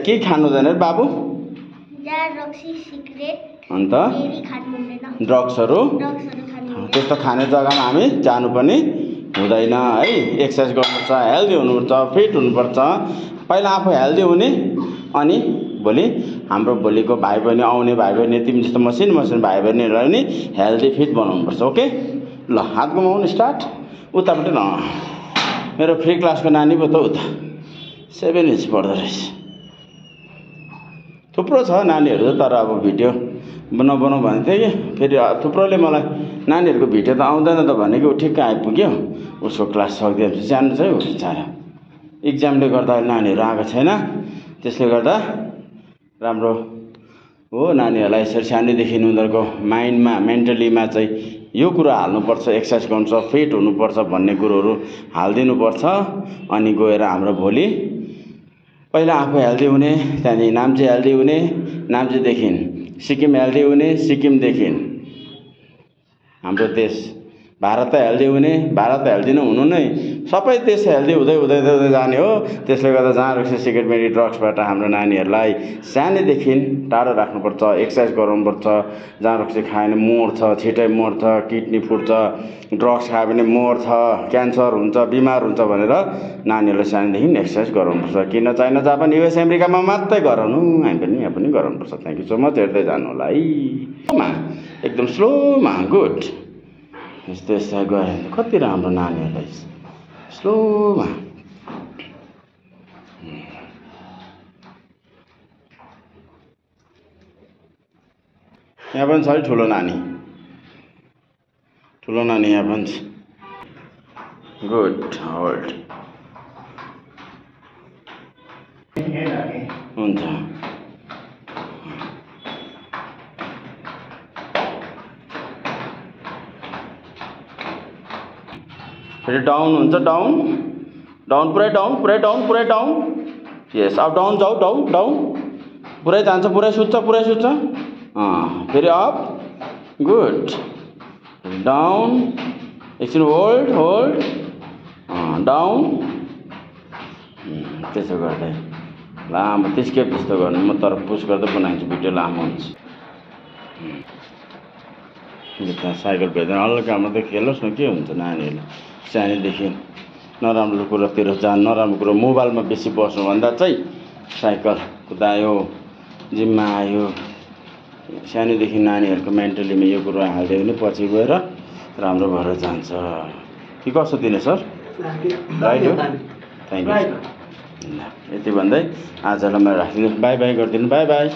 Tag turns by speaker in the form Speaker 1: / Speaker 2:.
Speaker 1: के खानु हुँदैन बाबु? अन्त ड्रग्सहरू त्यस्तो खाने जग्गामा हामी जानु पनि हुँदैन है। एक्सर्साइज गर्नुपर्छ, हेल्दी हुनुपर्छ, फिट हुनुपर्छ। पहिला आफू हेल्दी हुने, अनि भोलि हाम्रो भोलिको भाइ बहिनी, आउने भाइ बहिनी, तिमी जस्तो मसिनो भाइ बहिनीहरूलाई पनि हेल्दी फिट बनाउनुपर्छ। ओके ल, हात घुमाउनु स्टार्ट। उतापट्टि ल, मेरो फ्री क्लासको नानी पो त उता 7 इन्च पढ्दो रहेछ। थुप्रो छ नानीहरू, तर अब भिडियो नबनाऊ भनेको थिएँ कि फेरि थुप्रोले मलाई नानीहरूको भिडियो त आउँदैन त भनेको, ठिक्क आइपुग्यो। उसको क्लास सक्दिएपछि जानु चाहिँ हो बिचारा, इक्जामले गर्दा नानीहरू आएको छैन, त्यसले गर्दा राम्रो हो नानीहरूलाई यसरी सानैदेखि उनीहरूको माइन्डमा, मेन्टलीमा चाहिँ यो कुरा हाल्नुपर्छ, एक्सर्साइज गर्नुपर्छ, फिट हुनुपर्छ भन्ने कुरोहरू हालिदिनुपर्छ। अनि गएर हाम्रो भोलि पहिला आफू हेल्दी हुने, त्यहाँदेखि नाम्ची हेल्दी हुने, नाम्चीदेखि सिक्किम हेल्दी हुने, सिक्किमदेखि हाम्रो देश भारत हेल्दी हुने, भारत हेल्दी हुनु नै सबै देश हेल्दी हुँदै हुँदै हुँदै जाने हो। त्यसले गर्दा जहाँ रक्सी सिगरेट बिडी ड्रग्सबाट हाम्रो नानीहरूलाई सानैदेखि टाढो राख्नुपर्छ, एक्सर्साइज गराउनुपर्छ। जहाँ रक्सी खायो भने मर्छ, छिटै मर्छ, किडनी फुट्छ, ड्रग्स खायो भने मर्छ, क्यान्सर हुन्छ, बिमार हुन्छ भनेर नानीहरूलाई सानैदेखि एक्सर्साइज गराउनुपर्छ। किन चाइना, जापान, युएस, अमेरिकामा मात्रै गराउनु, हामी पनि यहाँ पनि गराउनुपर्छ। Thank you so much. हेर्दै जानु होला है, एकदम स्लोमा। गुड। यस्तो यस्तो गयो भने कति राम्रो नानीहरूलाई स्लोमा। यहाँ पनि छ है ठुलो नानी, यहाँ पनि छ। गुड। होल्ड। हुन्छ। फेरि डाउन हुन्छ, डाउन पुरै डाउन। यस, अब डाउन जाऊ, डाउन पुरै जान्छ, पुरै सुत्छ। फेरि अप। गुड। डाउन, एकछिन होल्ड, डाउन। त्यसो गर्दै लामो 30 खेप जस्तो गर्नु। म तर पुस गर्दै बनाइदिन्छु, भिडियो लामो हुन्छ। त्यहाँ साइकल भेट्दैन, हल्का मात्रै खेलोस् न, के हुन्छ नानीहरूले सानैदेखि नराम्रो कुरोतिर नराम्रो कुरो मोबाइलमा बेसी बस्नुभन्दा चाहिँ साइकल कुदायो, जिममा आयो, सानैदेखि नानीहरूको मेन्टलीमा यो कुरो हाल्दियो भने पछि गएर राम्रो भएर जान्छ। कि कसो दिने सर? राइट हो। Thank you. यति भन्दै आजलाई म राखिदिनु। बाई बाई गरिदिनु। By by.